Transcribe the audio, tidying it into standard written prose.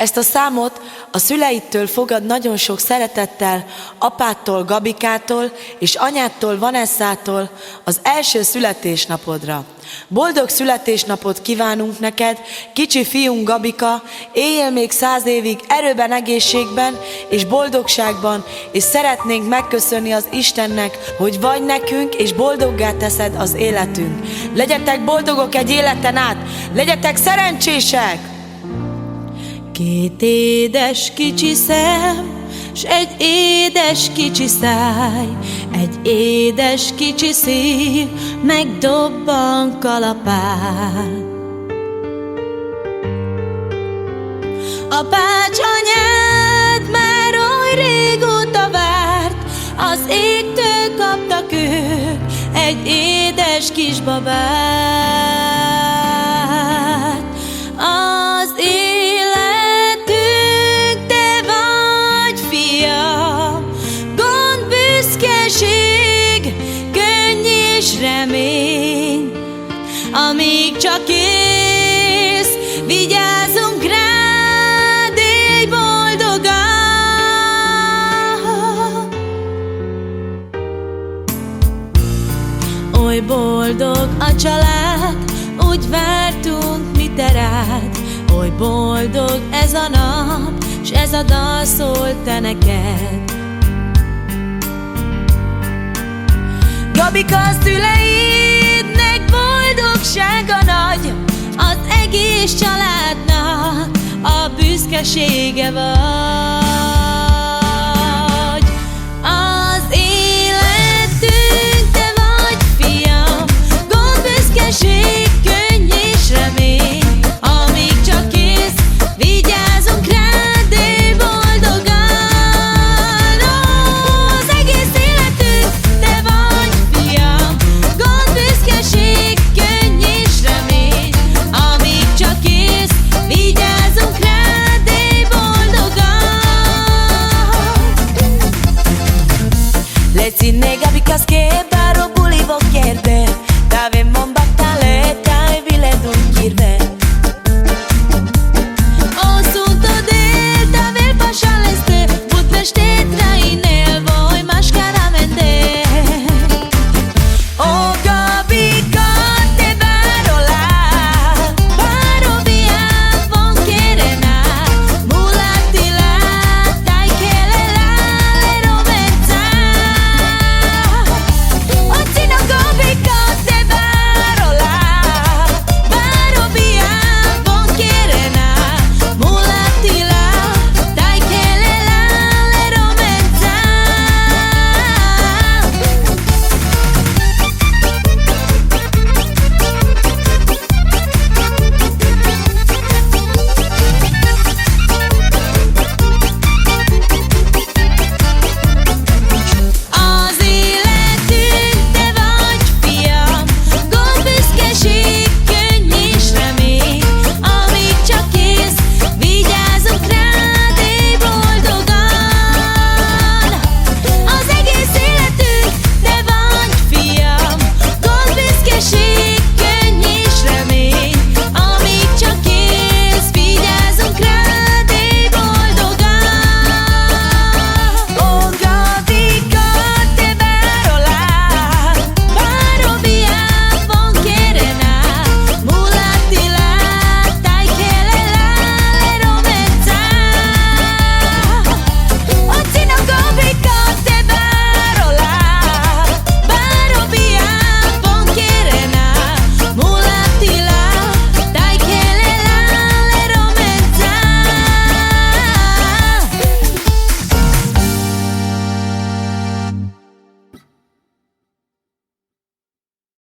Ezt a számot a szüleidtől fogad nagyon sok szeretettel, apától, Gabikától és anyádtól, Vanessától az első születésnapodra. Boldog születésnapot kívánunk neked, kicsi fiunk Gabika, éljél még 100 évig erőben, egészségben és boldogságban, és szeretnénk megköszönni az Istennek, hogy vagy nekünk, és boldoggá teszed az életünk. Legyetek boldogok egy életen át, legyetek szerencsések! Két édes kicsi szem, s egy édes kicsi száj, egy édes kicsi szív, megdobban kalapál. Apács, anyád már oly régóta várt, az égtől kaptak ők egy édes kisbabát. Az életünk, te vagy, fiam, gond, büszkeség, könny és remény. Amíg csak élsz, vigyázzunk rád, élj boldogan. Oly boldog a család, úgy vártunk mi te rád. Oly boldog ez a nap, s ez a dal szól te neked. Gabika, a szüleidnek boldogsága nagy, az egész családnak a büszkesége vagy.